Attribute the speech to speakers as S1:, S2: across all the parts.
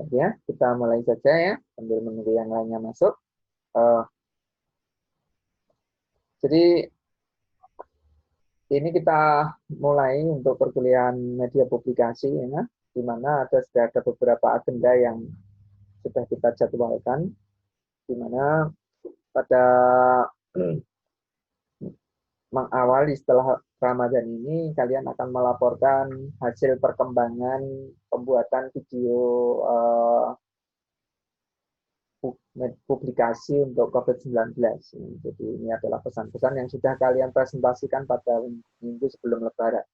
S1: Baik ya, kita mulai saja ya, sambil menunggu yang lainnya masuk. Jadi ini kita mulai untuk perkuliahan media publikasi ya, di mana sudah ada beberapa agenda yang sudah kita jadwalkan, di mana pada mengawali setelah Ramadan ini kalian akan melaporkan hasil perkembangan pembuatan video publikasi untuk COVID-19. Jadi ini adalah pesan-pesan yang sudah kalian presentasikan pada minggu sebelum Lebaran.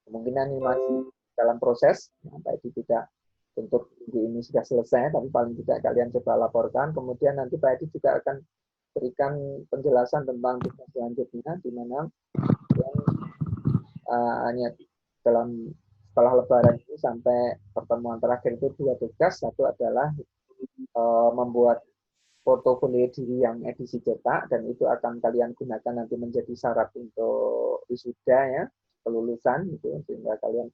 S1: Kemungkinan ini masih dalam proses, Pak Edi tidak untuk ini sudah selesai, tapi paling tidak kalian coba laporkan. Kemudian nanti Pak Edi juga akan berikan penjelasan tentang tugas selanjutnya, di mana hanya dalam setelah Lebaran ini sampai pertemuan terakhir itu 2 tugas. Satu adalah membuat portofolio diri yang edisi cetak, dan itu akan kalian gunakan nanti menjadi syarat untuk wisuda ya, kelulusan gitu, sehingga kalian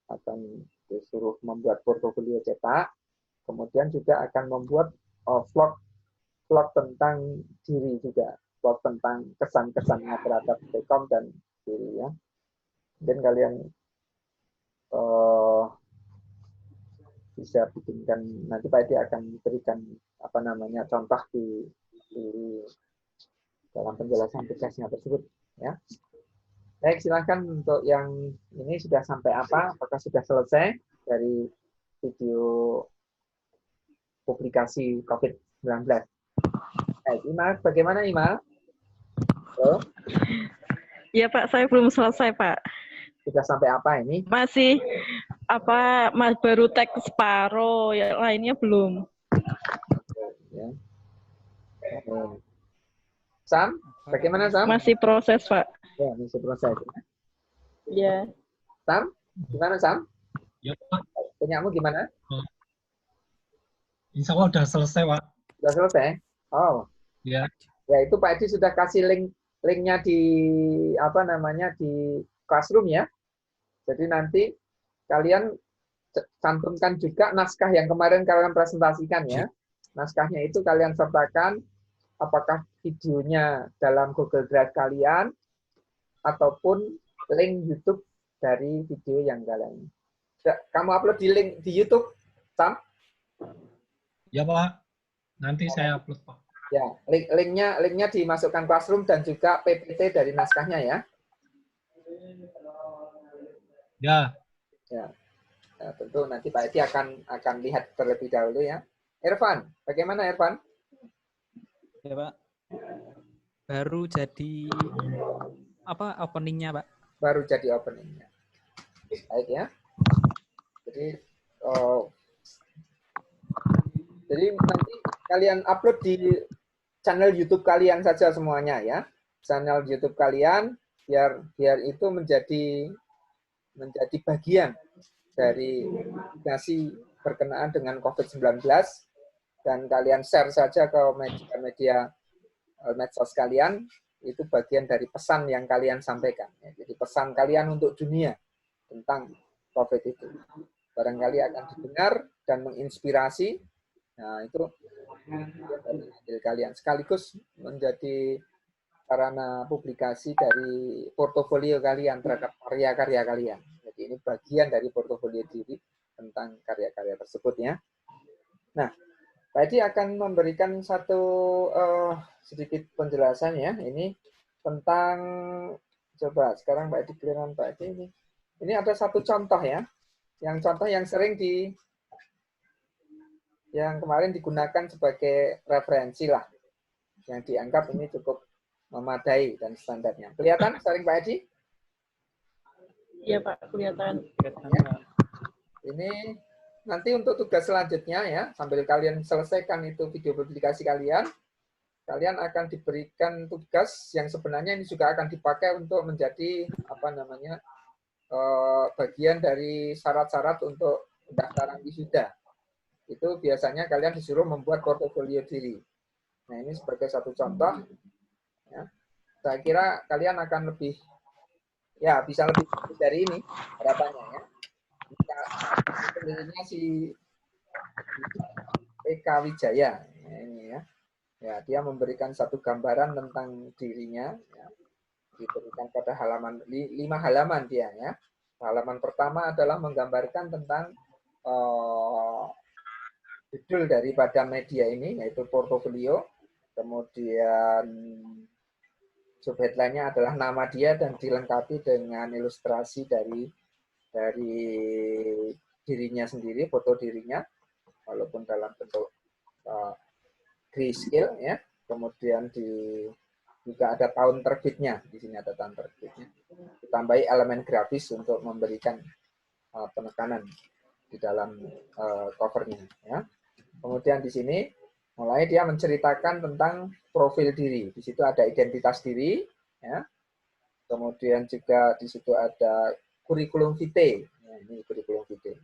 S1: akan disuruh membuat portofolio cetak. Kemudian juga akan membuat vlog tentang diri juga, vlog tentang kesan-kesannya terhadap Tekom dan diri ya. Dan kalian bisa bikinkan, nanti Pak Edi akan berikan contoh di dalam penjelasan tugasnya tersebut ya. Baik, silakan untuk yang ini sudah sampai apa? Apakah sudah selesai dari video publikasi COVID-19? Baik, Ima, bagaimana Ima? Halo?
S2: Ya Pak, saya belum selesai Pak.
S1: Sudah sampai apa ini?
S2: Masih baru teks separuh, yang lainnya belum.
S1: Ya. Sam, bagaimana Sam?
S2: Masih proses Pak.
S1: Ya, masih proses.
S2: Ya.
S1: Sam, gimana Sam?
S3: Ya Pak.
S1: Punyamu gimana?
S3: Insya Allah sudah selesai Pak.
S1: Sudah selesai? Oh.
S3: Ya.
S1: Ya itu Pak Edi sudah kasih linknya di di Classroom ya. Jadi nanti kalian cantumkan juga naskah yang kemarin kalian presentasikan ya. Naskahnya itu kalian sertakan apakah videonya dalam Google Drive kalian ataupun link YouTube dari video yang kalian. Kamu upload di link di YouTube, Sam?
S3: Ya Pak. Nanti saya upload Pak.
S1: Ya, linknya dimasukkan Classroom dan juga PPT dari naskahnya ya.
S3: Ya.
S1: Ya. Nah, tentu nanti Pak Edi akan lihat terlebih dahulu ya. Irfan, bagaimana Irfan?
S4: Ya Pak. Baru jadi openingnya Pak?
S1: Baru jadi openingnya. Baik ya. Jadi nanti kalian upload di channel YouTube kalian saja semuanya ya. Channel YouTube kalian biar itu menjadi bagian dari publikasi berkenaan dengan COVID-19, dan kalian share saja ke media medsos kalian, itu bagian dari pesan yang kalian sampaikan. Jadi pesan kalian untuk dunia tentang COVID itu. Barangkali akan didengar dan menginspirasi. Nah, itu dari kalian. Sekaligus menjadi sarana publikasi dari portofolio kalian terhadap karya-karya kalian. Jadi ini bagian dari portofolio diri tentang karya-karya tersebut ya. Nah, Pak Edi akan memberikan satu sedikit penjelasan ya. Ini tentang, coba sekarang Pak Edi giliran Pak Edi ini. Ini ada satu contoh ya. Yang contoh yang sering yang kemarin digunakan sebagai referensi lah. Yang dianggap ini cukup memadai dan standarnya. Kelihatan sering Pak Edi?
S2: Iya Pak, kelihatan.
S1: Ya. Ini nanti untuk tugas selanjutnya ya, sambil kalian selesaikan itu video publikasi kalian, kalian akan diberikan tugas yang sebenarnya ini juga akan dipakai untuk menjadi bagian dari syarat-syarat untuk pendaftaran wisuda. Itu biasanya kalian disuruh membuat portofolio diri. Nah, ini sebagai satu contoh. Ya. Saya kira kalian akan bisa lebih dari ini harapannya ya. Sebenarnya si Eka Wijaya. Nah, ini ya. Ya, dia memberikan satu gambaran tentang dirinya. Ya. Diberikan pada halaman 5 halaman dia ya. Halaman pertama adalah menggambarkan tentang judul daripada media ini yaitu portofolio. Kemudian subheadline-nya adalah nama dia dan dilengkapi dengan ilustrasi dari dirinya sendiri, foto dirinya, walaupun dalam bentuk grayscale ya. Kemudian juga ada tahun terbitnya, di sini ada tahun terbitnya. Ditambahi elemen grafis untuk memberikan penekanan di dalam covernya. Ya. Kemudian di sini mulai dia menceritakan tentang profil diri. Di situ ada identitas diri, ya. Kemudian juga di situ ada kurikulum vitae. Nah, ini kurikulum vitae.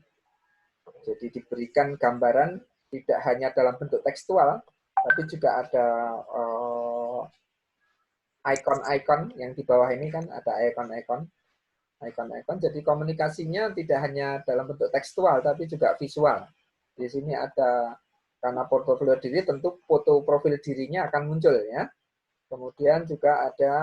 S1: Jadi diberikan gambaran tidak hanya dalam bentuk tekstual, tapi juga ada icon-icon yang di bawah ini kan ada icon-icon. Jadi komunikasinya tidak hanya dalam bentuk tekstual, tapi juga visual. Di sini ada, karena portofolio diri, tentu foto profil dirinya akan muncul ya. Kemudian juga ada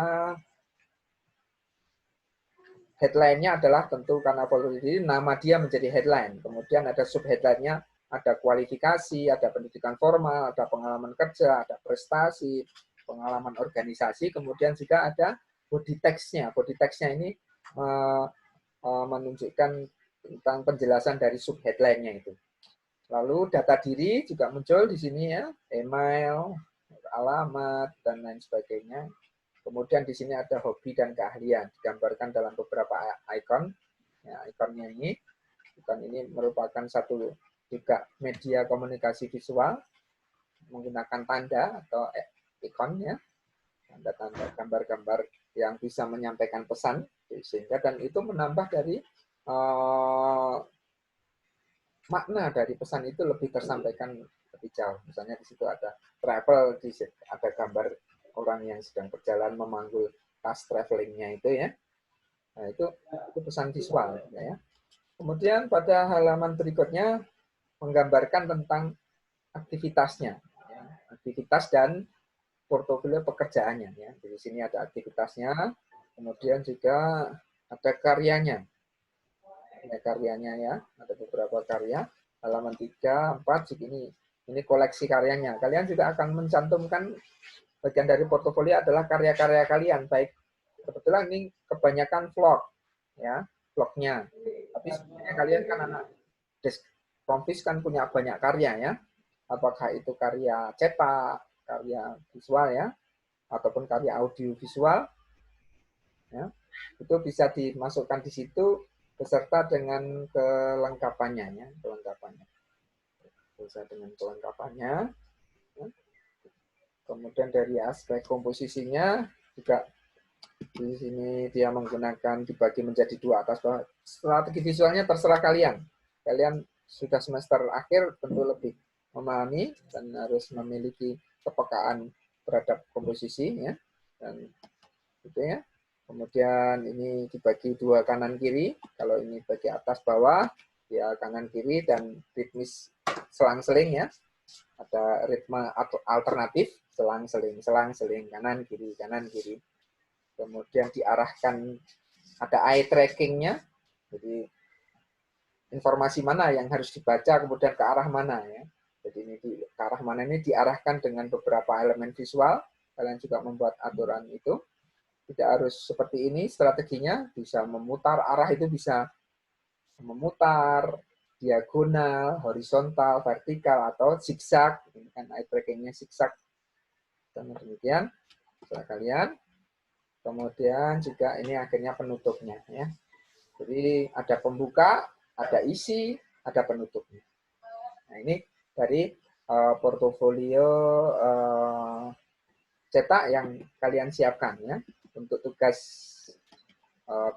S1: headline-nya adalah tentu karena portofolio diri, nama dia menjadi headline. Kemudian ada sub-headline-nya, ada kualifikasi, ada pendidikan formal, ada pengalaman kerja, ada prestasi, pengalaman organisasi, kemudian juga ada body text-nya. Body text-nya ini menunjukkan tentang penjelasan dari sub-headline-nya itu. Lalu data diri juga muncul di sini ya, email, alamat, dan lain sebagainya. Kemudian di sini ada hobi dan keahlian, digambarkan dalam beberapa icon. Ya, ikonnya ini, ikon ini merupakan satu juga media komunikasi visual, menggunakan tanda atau ikon ya, tanda-tanda, gambar-gambar yang bisa menyampaikan pesan, sehingga dan itu menambah dari makna dari pesan itu lebih tersampaikan lebih jauh. Misalnya di situ ada travel, ada gambar orang yang sedang berjalan memanggul tas travelingnya itu ya. Nah, itu pesan visual ya. Kemudian pada halaman berikutnya menggambarkan tentang aktivitasnya, ya. Aktivitas dan portofolio pekerjaannya ya. Di sini ada aktivitasnya, kemudian juga ada karyanya. Ada karyanya ya, ada beberapa karya. Halaman 3, 4 segini. Ini koleksi karyanya. Kalian juga akan mencantumkan bagian dari portofolio adalah karya-karya kalian, baik kebetulan ini kebanyakan vlog ya, vlognya. Tapi sebenarnya kalian kan anak Komvis kan punya banyak karya ya. Apakah itu karya cetak, karya visual ya, ataupun karya audio visual ya, itu bisa dimasukkan di situ beserta dengan kelengkapannya ya, beserta dengan kelengkapannya ya. Kemudian dari aspek komposisinya juga di sini dia menggunakan dibagi menjadi 2 atas bawah. Strategi visualnya terserah kalian. Kalian sudah semester akhir tentu lebih memahami dan harus memiliki kepekaan terhadap komposisi ya, dan gitu ya. Kemudian ini dibagi 2 kanan kiri. Kalau ini bagi atas bawah, ya kanan kiri dan ritmis selang-seling ya. Ada ritme alternatif, selang-seling, kanan kiri. Kemudian diarahkan, ada eye tracking-nya. Jadi informasi mana yang harus dibaca, kemudian ke arah mana ya. Jadi ini ke arah mana ini diarahkan dengan beberapa elemen visual. Kalian juga membuat aturan itu. Tidak harus seperti ini strateginya, bisa memutar arah itu bisa memutar, diagonal, horizontal, vertikal, atau zigzag. Ini kan eye tracking-nya zigzag. Dan demikian, setelah kalian. Kemudian juga ini akhirnya penutupnya. Ya. Jadi ada pembuka, ada isi, ada penutupnya. Nah ini dari portofolio cetak yang kalian siapkan ya untuk tugas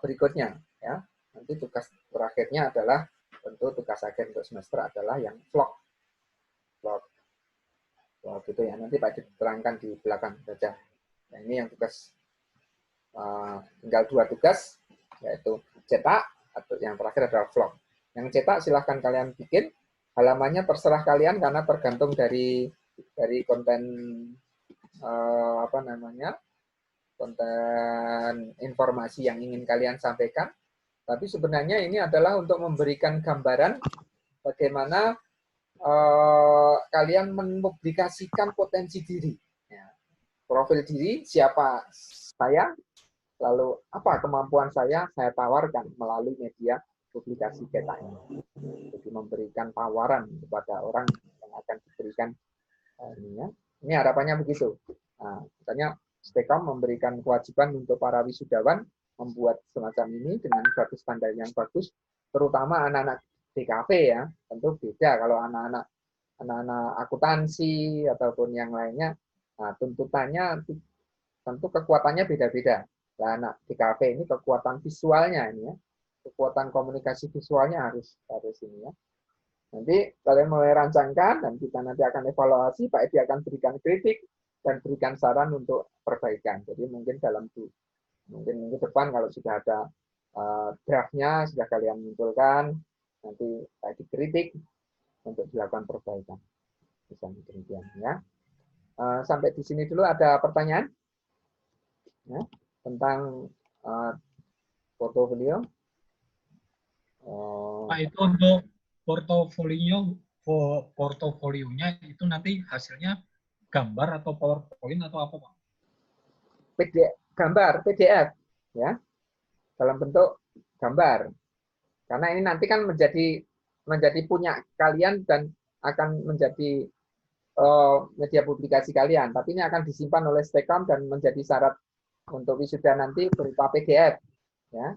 S1: berikutnya. Ya. Nanti tugas terakhirnya adalah tentu tugas akhir untuk semester adalah yang vlog gitu ya. Nanti Pak diterangkan di belakang saja. Nah, ini yang tugas tinggal 2 tugas, yaitu cetak atau yang terakhir adalah vlog. Yang cetak silahkan kalian bikin halamannya terserah kalian karena tergantung dari konten apa namanya, konten informasi yang ingin kalian sampaikan. Tapi sebenarnya ini adalah untuk memberikan gambaran bagaimana kalian mempublikasikan potensi diri. Ya. Profil diri, siapa saya, lalu apa kemampuan saya tawarkan melalui media publikasi cetak ini. Jadi memberikan tawaran kepada orang yang akan diberikan ini ya. Ini harapannya begitu. Nah, misalnya Stekom memberikan kewajiban untuk para wisudawan membuat semacam ini dengan bagus standar yang bagus, terutama anak-anak DKV ya. Tentu beda kalau anak-anak akuntansi ataupun yang lainnya. Nah, tuntutannya tentu kekuatannya beda-beda. Nah, anak DKV ini kekuatan visualnya ini ya. Kekuatan komunikasi visualnya harus ini ya. Nanti kalian mulai rancangkan dan kita nanti akan evaluasi, Pak Edi akan berikan kritik dan berikan saran untuk perbaikan. Jadi mungkin minggu depan kalau sudah ada draftnya sudah kalian munculkan, nanti Pak Edi kritik untuk dilakukan perbaikan. Bisa demikian ya. Sampai di sini dulu ada pertanyaan ya, tentang portofolio.
S3: Pak, itu untuk portofolionya itu nanti hasilnya gambar atau PowerPoint atau apa, Pak?
S1: Gambar PDF ya, dalam bentuk gambar. Karena ini nanti kan menjadi punya kalian dan akan menjadi media publikasi kalian. Tapi ini akan disimpan oleh Stekom dan menjadi syarat untuk wisuda nanti berupa PDF ya,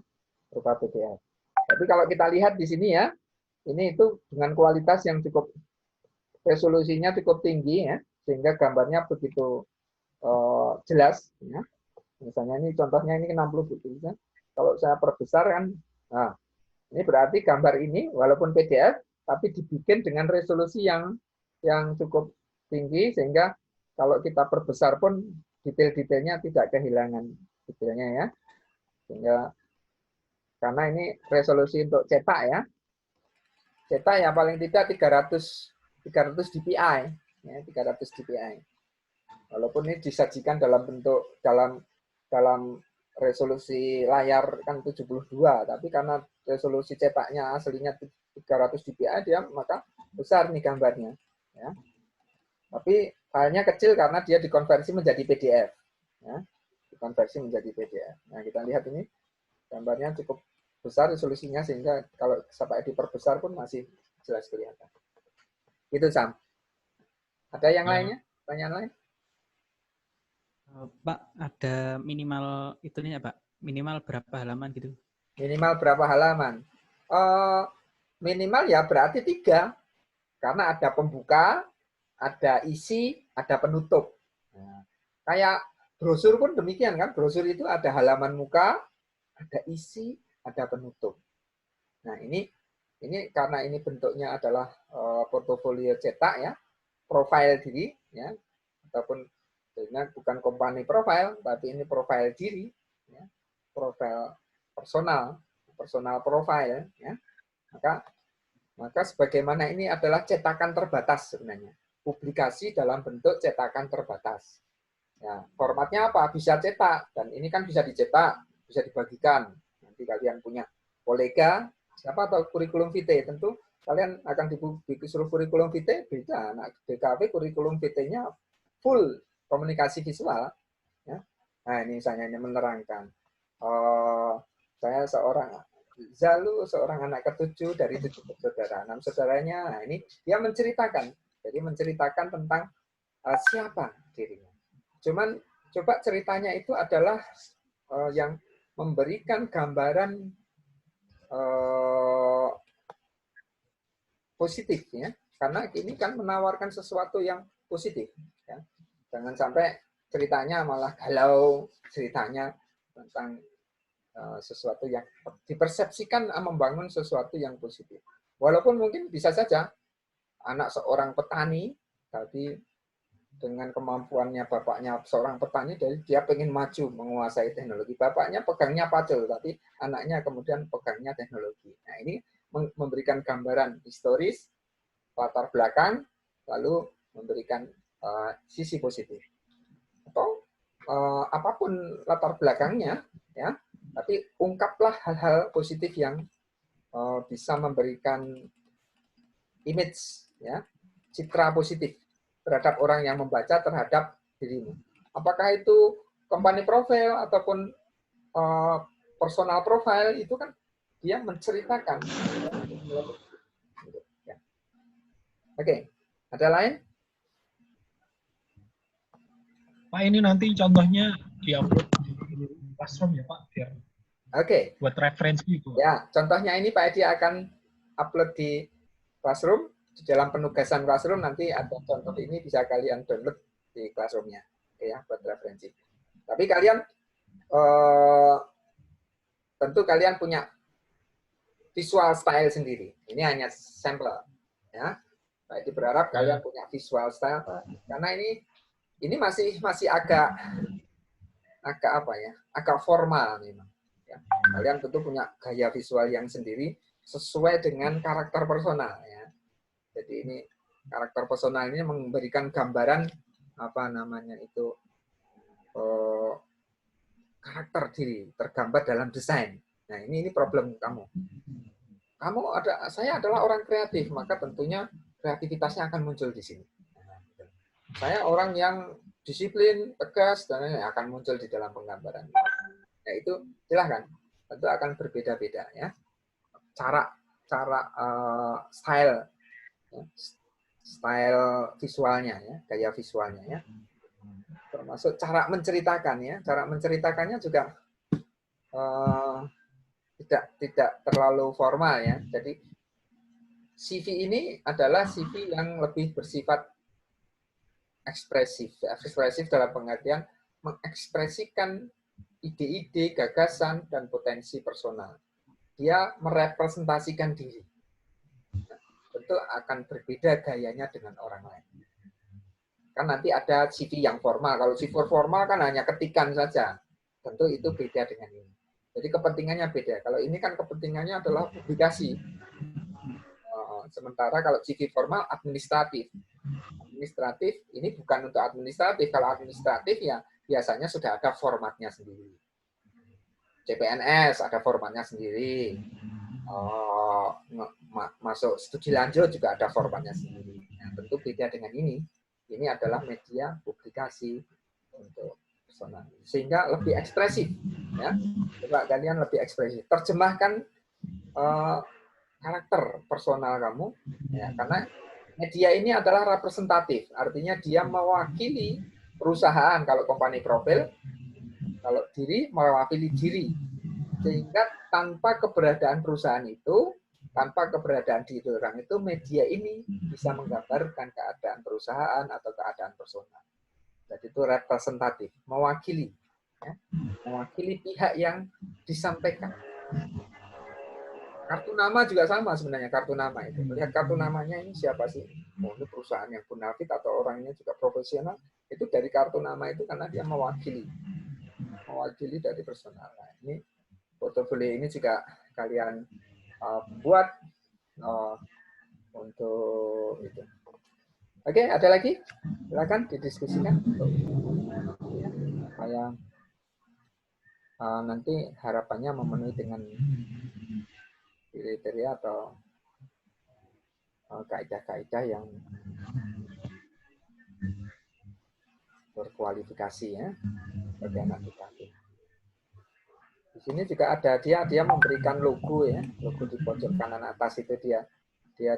S1: berupa PDF. Tapi kalau kita lihat di sini ya, ini itu dengan kualitas yang cukup, resolusinya cukup tinggi ya, sehingga gambarnya begitu jelas ya. Misalnya ini contohnya ini 60 gitu ya. Kalau saya perbesar kan, nah ini berarti gambar ini walaupun PDF tapi dibikin dengan resolusi yang cukup tinggi sehingga kalau kita perbesar pun detail-detailnya tidak kehilangan detailnya ya. Sehingga karena ini resolusi untuk cetak ya. Cetak ya paling tidak 300 dpi ya, 300 dpi. Walaupun ini disajikan dalam bentuk dalam resolusi layar kan 72, tapi karena resolusi cetaknya aslinya 300 dpi dia maka besar nih gambarnya ya. Tapi filenya kecil karena dia dikonversi menjadi PDF ya. Dikonversi menjadi PDF. Nah, kita lihat ini gambarnya cukup besar resolusinya sehingga kalau sampai diperbesar pun masih jelas kelihatan. Itu Sam. Ada yang lainnya? Pertanyaan lain?
S4: Pak, ada minimal itunya Pak? Minimal berapa halaman gitu?
S1: Minimal berapa halaman? Minimal ya berarti 3. Karena ada pembuka, ada isi, ada penutup. Nah, kayak brosur pun demikian kan? Brosur itu ada halaman muka, ada isi, ada penutup. Nah, ini karena ini bentuknya adalah portofolio cetak ya, profil diri ya, ataupun bukan company profile, tapi ini profil diri ya, profil personal profile ya. Maka sebagaimana ini adalah cetakan terbatas sebenarnya. Publikasi dalam bentuk cetakan terbatas. Ya, formatnya apa? Bisa cetak dan ini kan bisa dicetak, bisa dibagikan. Nanti kalian punya kolega, siapa atau kurikulum vitae, tentu kalian akan disuruh kurikulum vitae, beda. Nah, DKV kurikulum vitae-nya full komunikasi visual. Ya. Nah, ini misalnya ini menerangkan. Saya seorang anak ke-7 dari 7 bersaudara. 6 saudaranya, nah ini dia menceritakan. Jadi menceritakan tentang siapa dirinya. Cuman coba ceritanya itu adalah yang memberikan gambaran positif ya, karena ini kan menawarkan sesuatu yang positif ya. Jangan sampai ceritanya malah galau, ceritanya tentang sesuatu yang dipersepsikan membangun sesuatu yang positif. Walaupun mungkin bisa saja anak seorang petani tadi dengan kemampuannya bapaknya seorang petani, jadi dia pengen maju menguasai teknologi. Bapaknya pegangnya pacul, tapi anaknya kemudian pegangnya teknologi. Nah, ini memberikan gambaran historis latar belakang, lalu memberikan sisi positif. Atau apapun latar belakangnya, ya, tapi ungkaplah hal-hal positif yang bisa memberikan image, ya, citra positif terhadap orang yang membaca, terhadap dirimu. Apakah itu company profile ataupun personal profile, itu kan dia menceritakan. Oke, ada lain?
S3: Pak, ini nanti contohnya diupload di Classroom ya Pak, biar
S1: Oke.
S3: buat referensi itu.
S1: Ya, contohnya ini Pak Edi akan upload di Classroom, di dalam penugasan Classroom nanti ada contoh ini bisa kalian download di Classroom-nya, ya, buat referensi. Tapi kalian tentu kalian punya visual style sendiri. Ini hanya sampel, ya. Pak Edi berharap kalian punya visual style karena ini masih agak apa ya? Agak formal memang. Ya. Kalian tentu punya gaya visual yang sendiri sesuai dengan karakter personal, ya. Jadi ini karakter personal ini memberikan gambaran apa namanya itu karakter diri tergambar dalam desain. Nah, ini problem kamu. Saya adalah orang kreatif, maka tentunya kreativitasnya akan muncul di sini. Saya orang yang disiplin, tegas, dan akan muncul di dalam penggambaran. Nah, itu silahkan. Tentu akan berbeda-beda, ya. Cara style visualnya, ya, gaya visualnya, ya. Termasuk cara menceritakan, ya. Cara menceritakannya juga tidak terlalu formal, ya. Jadi CV ini adalah CV yang lebih bersifat ekspresif. Ekspresif dalam pengertian mengekspresikan ide-ide, gagasan, dan potensi personal. Dia merepresentasikan diri. Nah, tentu akan berbeda gayanya dengan orang lain. Kan nanti ada CV yang formal. Kalau CV formal kan hanya ketikan saja. Tentu itu beda dengan ini. Jadi kepentingannya beda. Kalau ini kan kepentingannya adalah publikasi. Sementara kalau CV formal administratif. Administratif ini bukan untuk administratif. Kalau administratif ya biasanya sudah ada formatnya sendiri. CPNS ada formatnya sendiri. Masuk studi lanjut juga ada formatnya sendiri. Nah, tentu beda dengan ini. Ini adalah media publikasi untuk personal. Sehingga lebih ekspresif. Ya. Coba kalian lebih ekspresif. Terjemahkan karakter personal kamu, ya, karena media ini adalah representatif, artinya dia mewakili perusahaan kalau company profile, kalau diri mewakili diri, sehingga tanpa keberadaan perusahaan itu, tanpa keberadaan diri orang itu, media ini bisa menggambarkan keadaan perusahaan atau keadaan personal. Jadi itu representatif, mewakili, ya, mewakili pihak yang disampaikan. Kartu nama juga sama sebenarnya, kartu nama itu. Melihat kartu namanya ini siapa sih? Oh, ini perusahaan yang bonafit atau orangnya juga profesional. Itu dari kartu nama itu karena dia mewakili dari personal. Nah, ini portofolio ini juga kalian buat untuk itu. Oke, ada lagi? Silakan didiskusikan. Supaya nanti harapannya memenuhi dengan kriteria atau kaidah-kaidah yang berkualifikasi, ya, bagi anak kita. Di sini juga ada dia memberikan logo, ya, logo di pojok kanan atas itu dia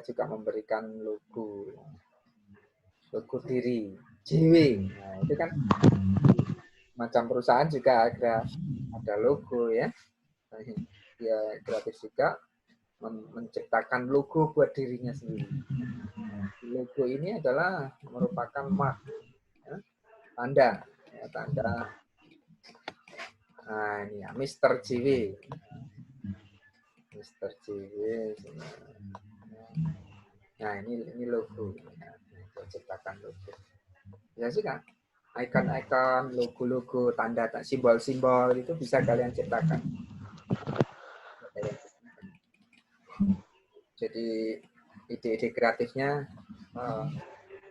S1: juga memberikan logo diri, JW. Nah, itu kan macam perusahaan juga ada logo, ya. Dia kreatif juga menciptakan logo buat dirinya sendiri. Logo ini adalah merupakan mark, ya, tanda. Nah, ini ya, Mr. JW. Mr. JW. Nah, ini logo. Nah, ciptakan logo. Ya sih kan? Icon-icon, logo-logo, tanda, simbol-simbol itu bisa kalian ciptakan. Jadi ide-ide kreatifnya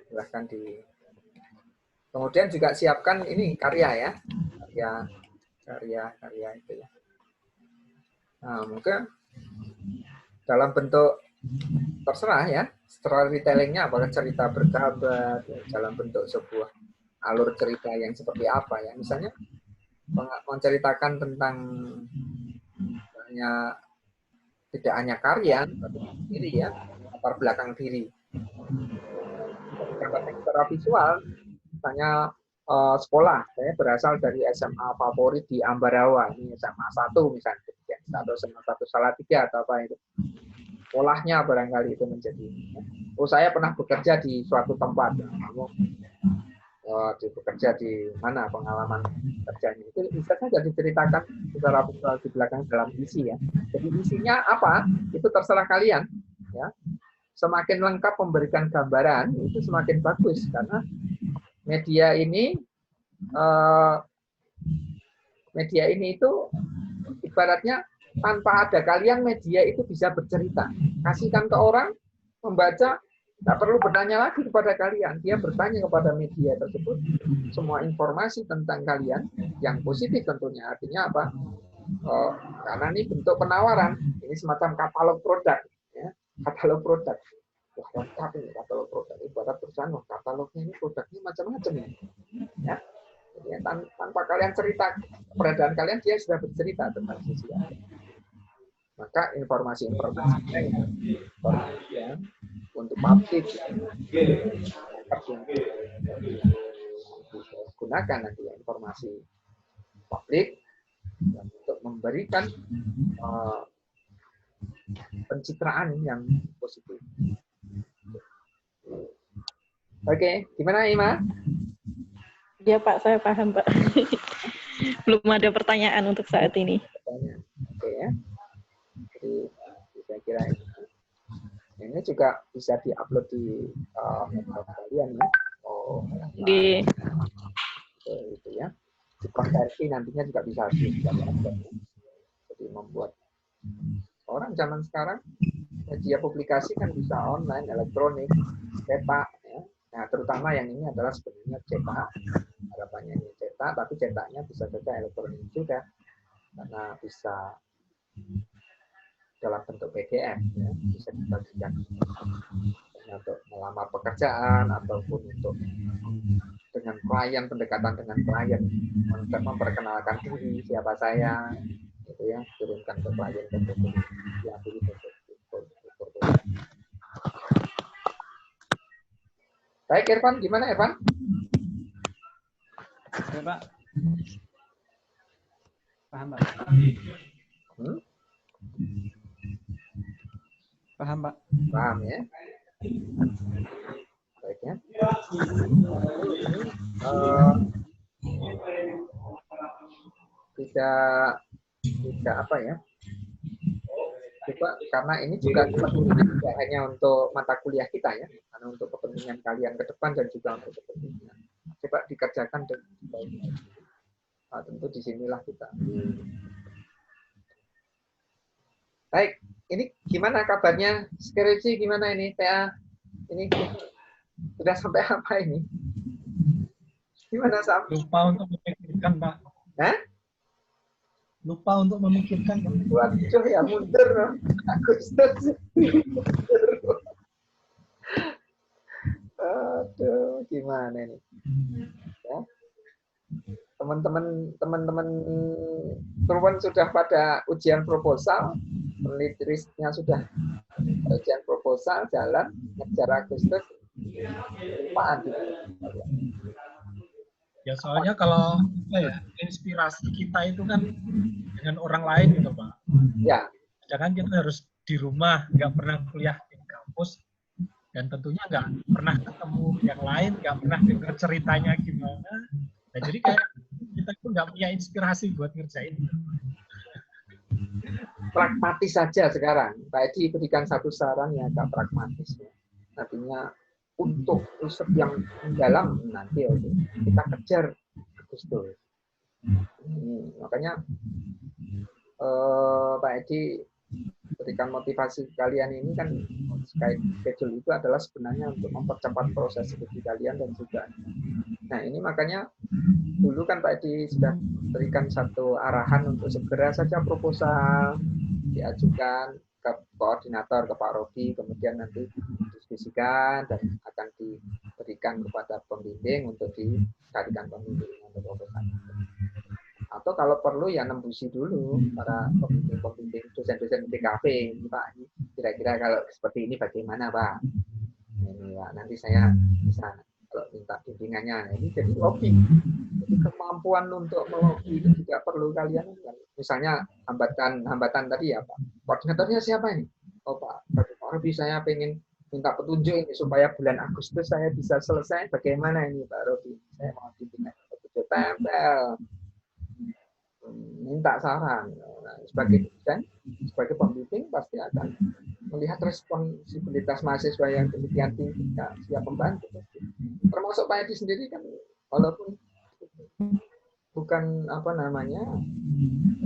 S1: silahkan di. Kemudian juga siapkan ini karya ya, karya itu ya. Nah, mungkin dalam bentuk terserah ya, storytelling-nya apakah cerita berkabar ya, dalam bentuk sebuah alur cerita yang seperti apa ya, misalnya menceritakan tentang tidak hanya karya tapi diri ya, latar belakang diri. Secara visual, misalnya sekolah, saya berasal dari SMA favorit di Ambarawa, ini SMA 1 misalnya, atau SMA 1 Salatiga atau apa itu. Sekolahnya barangkali itu menjadi, saya pernah bekerja di suatu tempat, kamu bekerja di mana pengalaman kerjanya, itu bisa saja diceritakan secara visual di belakang dalam isi ya. Jadi isinya apa, itu terserah kalian ya. Semakin lengkap memberikan gambaran, itu semakin bagus, karena media ini itu ibaratnya tanpa ada kalian, media itu bisa bercerita. Kasihkan ke orang, membaca, tak perlu bertanya lagi kepada kalian. Dia bertanya kepada media tersebut semua informasi tentang kalian, yang positif tentunya. Artinya apa? Karena ini bentuk penawaran. Ini semacam katalog produk. Ya. Katalog produk. Wah, lengkap ini katalog produk. Ibarat perusahaan, katalognya ini produknya macam-macam ya. Ya. Jadi, tanpa kalian cerita keberadaan kalian, dia sudah bercerita tentang sisi apa. Maka informasi-informasi yang untuk publik gunakan nanti ya, informasi publik untuk memberikan pencitraan yang positif. Oke, gimana Ima?
S2: Ya Pak, saya paham Pak. Belum ada pertanyaan untuk saat ini.
S1: Oke ya. Jadi saya kira ini juga bisa diupload di kalian ya.
S2: Di
S1: itu ya. Dikonversi nantinya juga bisa diupload. Jadi membuat orang zaman sekarang media publikasi kan bisa online, elektronik, cetak ya. Nah, terutama yang ini adalah sebenarnya cetak. Harapannya ini cetak, tapi cetaknya bisa saja elektronik juga. Karena bisa dalam bentuk PDF ya, bisa dibagikan untuk melamar pekerjaan ataupun untuk dengan klien, pendekatan dengan klien, untuk memperkenalkan diri siapa saya, gitu ya, turunkan ke klien ya, begitu. Baik Irfan, gimana Irfan?
S4: Ya Pak. Paham Pak. Paham Pak.
S1: Paham ya. Baik ya. Tidak apa ya. Coba karena ini juga tidak hanya untuk mata kuliah kita ya, karena untuk kepentingan kalian ke depan dan juga untuk kepentingan. Coba dikerjakan dengan baik. Nah, tentu disinilah kita. Baik, ini gimana kabarnya? Skripsi gimana ini, TA? Ini sudah sampai apa ini? Gimana, Sam?
S3: Lupa untuk memikirkan, Pak.
S1: Hah?
S3: Lupa untuk memikirkan.
S1: Waduh, ya mundur. Agustus. Aduh, gimana ini? Ya. Teman-teman Turun sudah pada ujian proposal, penelitinya sudah ujian proposal jalan, ngejar Agustus, lupaan.
S3: Ya soalnya kalau inspirasi kita itu kan dengan orang lain gitu Pak.
S1: Ya.
S3: Jangan kita harus di rumah, nggak pernah kuliah di kampus, dan tentunya nggak pernah ketemu yang lain, nggak pernah dengar ceritanya gimana. Nah jadi kayak kita itu nggak punya inspirasi buat ngerjain.
S1: Pragmatis saja sekarang. Pak Edi berikan satu saran yang agak pragmatis. Artinya untuk riset yang mendalam nanti kita kejar Agustus. Makanya Pak Edi berikan motivasi kalian ini kan schedule itu adalah sebenarnya untuk mempercepat proses studi kalian dan juga. Nah, ini makanya dulu kan Pak Edi sudah berikan satu arahan untuk segera saja proposal diajukan ke koordinator, ke Pak Robi, kemudian nanti didiskusikan dan akan diberikan kepada pembimbing untuk dicarikan pembimbing untuk proposal. Atau kalau perlu ya nembusi dulu para pembimbing dosen-dosen DKV, Pak, kira-kira kalau seperti ini bagaimana Pak? Ini Pak, nanti saya bisa kalau minta bimbingannya. Ini jadi lobby. Jadi kemampuan untuk melobi itu juga perlu kalian. Misalnya hambatan tadi ya Pak. Koordinatornya siapa ini? Oh Pak Robi, saya pengen minta petunjuk ini supaya bulan Agustus saya bisa selesai. Bagaimana ini Pak Robi? Saya mau bimbingan petunjuk tempel. Minta saran. Nah, sebagai dosen, sebagai pembimbing pasti akan melihat responsibilitas mahasiswa yang demikian tinggi, siap membantu. Termasuk Pak Edi sendiri kan, walaupun bukan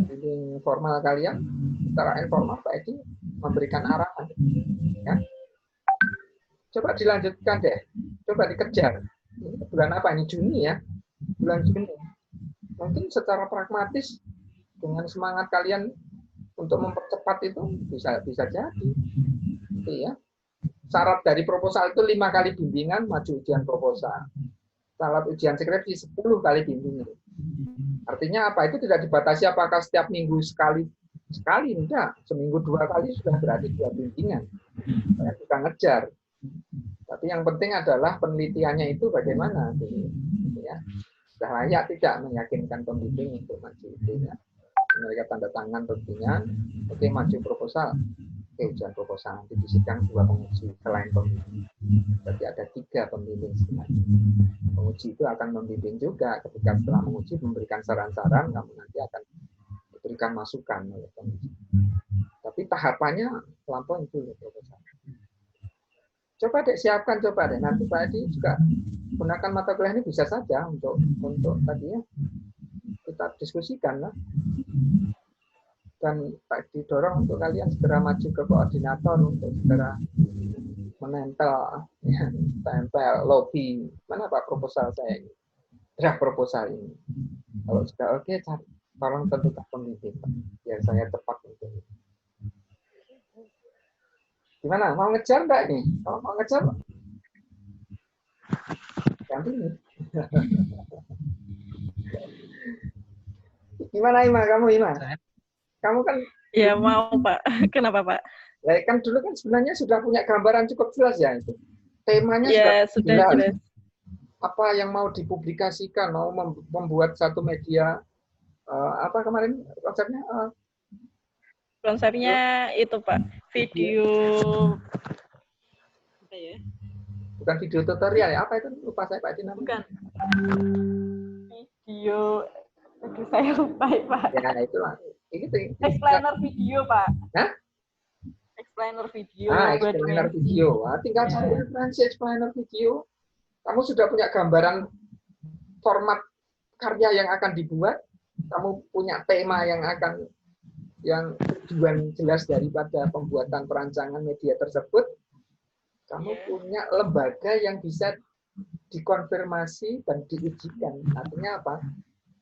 S1: bimbing formal kalian, secara informal Pak Edi memberikan arahan. Ya. Coba dilanjutkan deh, coba dikejar. Ini bulan apa ini? Juni ya, bulan Juni. Mungkin secara pragmatis dengan semangat kalian untuk mempercepat itu bisa jadi. Ya. Syarat dari proposal itu 5 kali bimbingan maju ujian proposal. Syarat ujian skripsi 10 kali bimbingan. Artinya apa? Itu tidak dibatasi apakah setiap minggu sekali enggak. Seminggu 2 kali sudah berarti 2 bimbingan. Kita ngejar. Tapi yang penting adalah penelitiannya itu bagaimana. Ya. Sudah layak tidak meyakinkan pembimbing untuk maju ujian. Mereka tanda tangan tentunya, oke maju proposal, oke ujian proposal nanti disidang 2 penguji selain pembimbing. Berarti ada 3 pembimbing sebenarnya. Penguji itu akan membimbing juga ketika setelah menguji memberikan saran-saran, kamu nanti akan diberikan masukan oleh penguji. Tapi tahapannya lampau itu proposal. Coba deh siapkan, coba deh nanti Pak Edi juga gunakan mata kuliah ini bisa saja untuk tadi ya kita diskusikan lah. Dan Pak didorong untuk kalian segera maju ke koordinator untuk segera menempel, ya, tempel lobby. Mana Pak proposal saya ini? Draft proposal ini. Kalau sudah oke, tolong tentukan pembimbing, Pak. Biar saya cepat untuk itu. Gimana? Mau ngejar enggak nih? Kalau mau ngejar, ganti nih. Gimana Ima? Kamu Ima? Kamu kan
S2: Ya mau Pak. Kenapa Pak?
S1: Ya, kan dulu kan sebenarnya sudah punya gambaran cukup jelas ya itu. Temanya
S2: Ya sudah jelas.
S1: Apa yang mau dipublikasikan, mau membuat satu media apa kemarin konsepnya?
S2: Konsepnya itu Pak, video apa ya?
S1: Bukan video tutorial ya? Apa itu? Lupa saya Pak Edi namanya.
S2: Bukan. Video saya lupa Pak.
S1: Ya itulah.
S2: Explainer video Pak.
S1: Hah?
S2: Explainer video.
S1: Explainer video. Tinggal cari referensi explainer video. Kamu sudah punya gambaran format karya yang akan dibuat. Kamu punya tema yang tujuan jelas daripada pembuatan perancangan media tersebut. Kamu punya lembaga yang bisa dikonfirmasi dan diujikan. Artinya apa?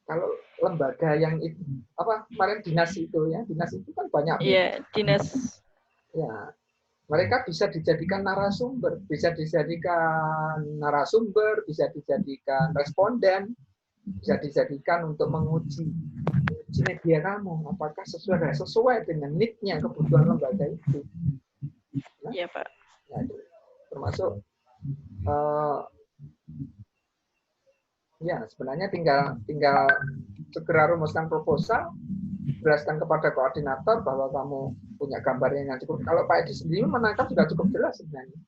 S1: Kalau lembaga yang itu kemarin dinas itu kan banyak.
S2: Iya, dinas.
S1: Ya, mereka bisa dijadikan narasumber, bisa dijadikan responden, bisa dijadikan untuk menguji media kamu apakah sesuai dengan need-nya kebutuhan lembaga itu.
S2: Iya Pak.
S1: Nah, termasuk ya sebenarnya tinggal segera rumuskan proposal, jelaskan kepada koordinator bahwa kamu punya gambarnya yang cukup. Kalau Pak Edi sendiri menangkap sudah cukup jelas sebenarnya.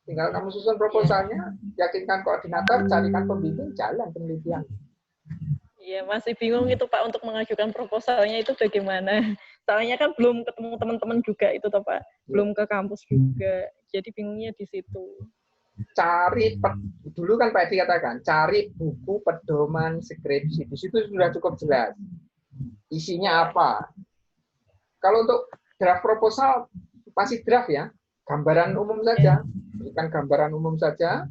S1: Tinggal kamu susun proposalnya, yakinkan koordinator, carikan pembimbing, jalan penelitian.
S2: Iya, masih bingung itu Pak untuk mengajukan proposalnya itu bagaimana. Soalnya kan belum ketemu teman-teman juga itu toh Pak. Belum ke kampus juga. Jadi bingungnya di situ. Dulu kan Pak Edi katakan, cari buku pedoman skripsi. Di situ sudah cukup jelas. Isinya apa? Kalau untuk draft proposal, masih draft ya.
S1: gambaran umum saja, berikan gambaran umum saja,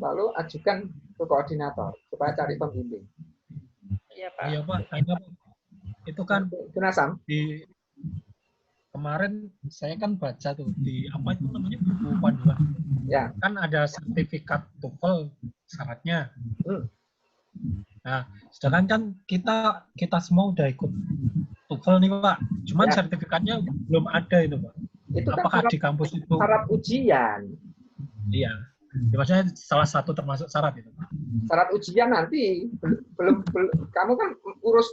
S1: lalu ajukan ke koordinator supaya cari pembimbing.
S2: Iya Pak.
S3: Iya Pak, tanya Pak. Itu kan
S1: Itu Nasam.
S3: di kemarin saya kan baca tuh di apa itu namanya buku panduan.
S1: Ya.
S3: Kan ada sertifikat TOEFL syaratnya. Nah, sedangkan kan kita semua udah ikut TOEFL nih Pak. Cuman
S1: Ya.
S3: sertifikatnya belum ada itu Pak.
S1: Itu kan
S3: Apakah di kampus itu
S1: syarat ujian?
S3: Iya. Ya, maksudnya salah satu termasuk syarat itu Pak.
S1: Syarat ujian nanti belum kamu kan urus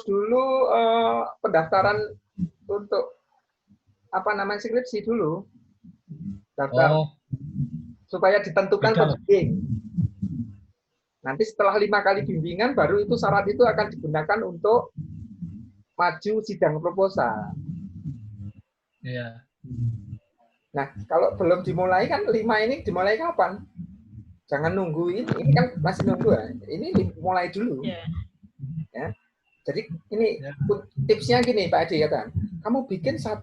S1: dulu pendaftaran untuk apa namanya skripsi dulu. Daftar supaya ditentukan pembimbing. Nanti setelah 5 kali bimbingan baru itu syarat itu akan digunakan untuk maju sidang proposal.
S3: Iya.
S1: Nah, kalau belum dimulai kan 5 ini dimulai kapan? Jangan nunggu ini kan masih nunggu ya. Ini mulai dulu. Ya. Jadi ini tipsnya gini Pak Edi kata, kamu bikin 3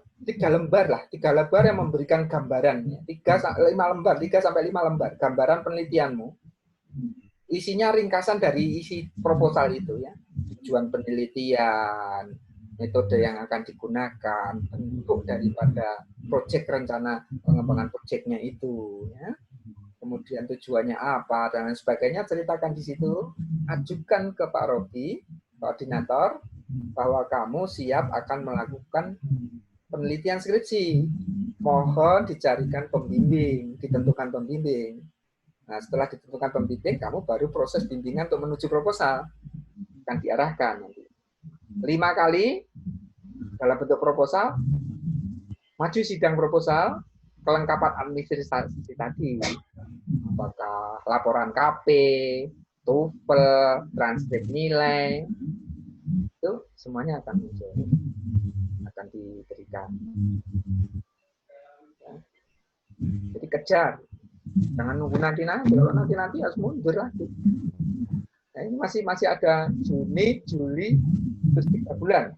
S1: lembar lah, 3 lembar yang memberikan gambaran, 3 sampai 5 lembar gambaran penelitianmu. Isinya ringkasan dari isi proposal itu ya, tujuan penelitian, metode yang akan digunakan, bentuk daripada proyek rencana pengembangan proyeknya itu, ya. Kemudian tujuannya apa dan lain sebagainya, ceritakan di situ, ajukan ke Pak Robi, koordinator, bahwa kamu siap akan melakukan penelitian skripsi. Mohon dicarikan pembimbing, ditentukan pembimbing. Nah, setelah ditentukan pembimbing, kamu baru proses bimbingan untuk menuju proposal. Akan diarahkan nanti. 5 kali dalam bentuk proposal, maju sidang proposal, kelengkapan administrasi tadi, apakah laporan KP, TOEFL, transkrip nilai, itu semuanya akan muncul, akan diberikan. Ya. Jadi kejar, jangan nunggu nanti, kalau nanti harus mundur lagi. Nah, ini masih ada Juni, Juli, terus 3 bulan.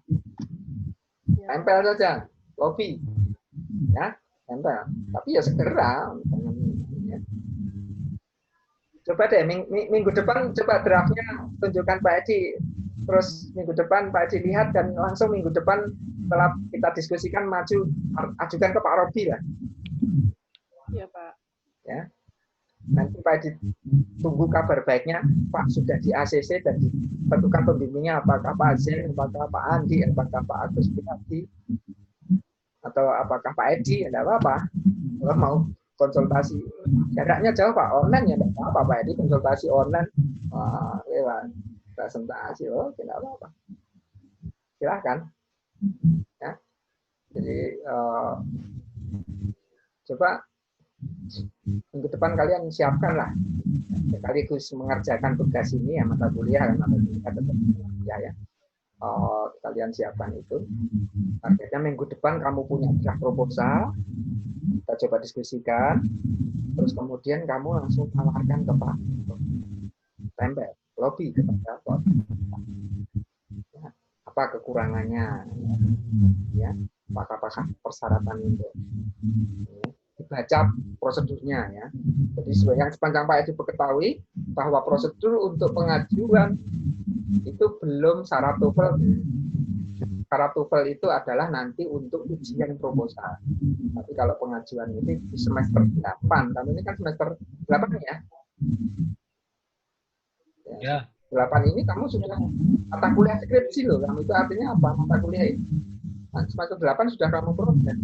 S1: Tempel saja, lobby, ya, tempel. Tapi ya segera. Ya. Coba deh minggu depan coba draftnya tunjukkan Pak Edi. Terus minggu depan Pak Edi lihat dan langsung minggu depan setelah kita diskusikan ajukan ke Pak Robi lah.
S2: Iya Pak.
S1: Ya. Nanti Pak Edi tunggu kabar baiknya, Pak sudah di ACC dan ditentukan pembimbingnya apakah Pak Azil, apakah Pak Andi, apakah Pak Agus Pinadi, atau apakah Pak Edi, tidak apa-apa. Kalau mau konsultasi, jaraknya jauh Pak, online ya tidak apa-apa Pak Edi, konsultasi online, lewat presentasi, tidak apa-apa. Silahkan. Ya. Jadi coba minggu depan kalian siapkanlah, sekaligus mengerjakan tugas ini ya, mata kuliah dan mata kuliah tetap ya. Kalian siapkan itu. Targetnya minggu depan kamu punya draft proposal, kita coba diskusikan, terus kemudian kamu langsung tawarkan ke Pak Tempel, lobby kepada Pak. Ya, apa kekurangannya, ya, apakah persyaratan itu. Ya. Dibaca prosedurnya ya. Jadi yang sepanjang Pak Edi ketahui bahwa prosedur untuk pengajuan itu belum syarat TOEFL. Syarat TOEFL itu adalah nanti untuk ujian proposal. Tapi kalau pengajuan ini di semester 8, kamu ini kan semester 8 ya. Ya. 8 ini kamu sudah mata kuliah skripsi loh. Kamu itu artinya apa? Mata kuliah ini. Nah, semester 8 sudah kamu proses.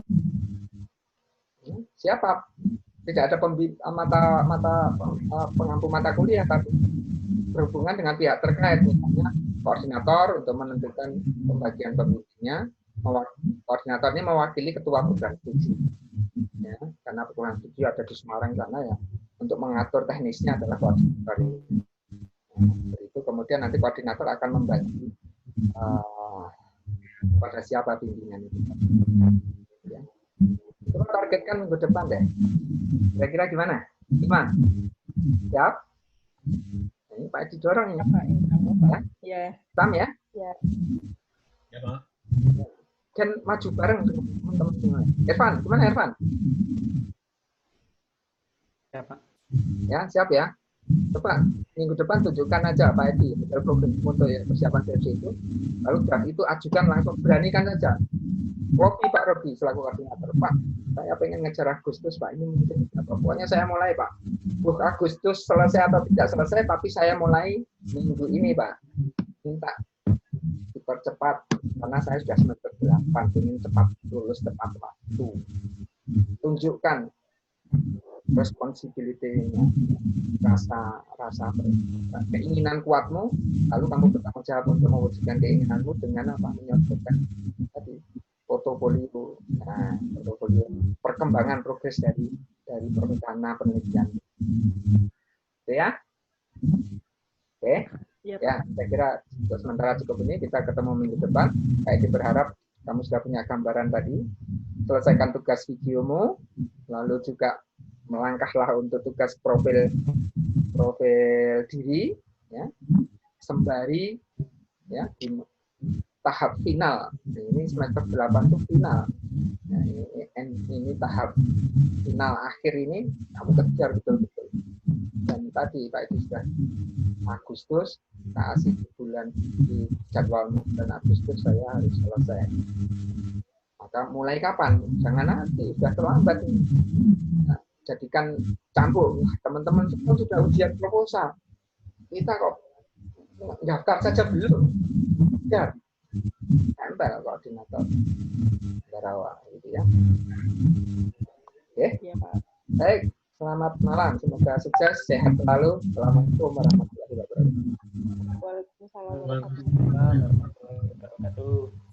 S1: Siapa? Tidak ada mata pengampu mata kuliah, tapi berhubungan dengan pihak terkait, misalnya koordinator untuk menentukan pembagian pembimbingnya. Koordinator ini mewakili ketua program studi, ya, karena program studi ada di Semarang sana ya. Untuk mengatur teknisnya adalah koordinator. Itu kemudian nanti koordinator akan membagi pada siapa bimbingan itu. Ya. Coba targetkan minggu depan deh. Kira-kira gimana? Gimana? Siap? Ini Pak Edi dorong ya.
S2: Ya.
S1: Tam ya?
S2: Ya.
S3: Ya Pak.
S1: Gen maju bareng dengan teman-teman semua. Irfan, gimana Irfan?
S4: Ya, Pak.
S1: Ya, siap ya. Coba minggu depan tunjukkan aja Pak Edi model program untuk persiapan skripsi itu. Lalu draft itu ajukan langsung, beranikan saja. Pak Robi selaku koordinator, Pak, saya pengen ngejar Agustus, Pak. Ini mungkin pokoknya saya mulai, Pak. Agustus selesai atau tidak selesai, tapi saya mulai minggu ini, Pak. Minta dipercepat karena saya sudah semester 8, ingin cepat lulus tepat waktu. Tunjukkan responsibility-nya, rasa keinginan kuatmu, lalu kamu bertanggung jawab untuk mewujudkan keinginanmu dengan apa? Menyodorkan tadi portofolio, portofolio perkembangan progres dari pernikahan penelitian. Oke ya? Oke.
S2: Yep.
S1: Ya, saya kira untuk sementara cukup ini, kita ketemu minggu depan. Saya berharap kamu sudah punya gambaran tadi. Selesaikan tugas videomu, lalu juga melangkahlah untuk tugas profil diri, ya, sembari ya di tahap final. Ini semester 8 itu final. Nah, ini tahap final akhir ini kamu kejar betul-betul. Dan tadi Pak itu sudah Agustus, kasih bulan di jadwal bulan Agustus saya harus selesai. Maka mulai kapan? Jangan nanti, sudah terlambat. Nah, jadikan campur. Teman-teman semua sudah ujian proposal. Kita kok daftar saja belum. Ya, tempel koordinator Darawa, gitu ya. Oke,
S2: Ya, Pak.
S1: baik. Selamat malam. Semoga sukses, sehat selalu. Assalamualaikum warahmatullahi wabarakatuh.
S2: Waalaikumsalam warahmatullahi
S3: Waalaikumsalam warahmatullahi wabarakatuh.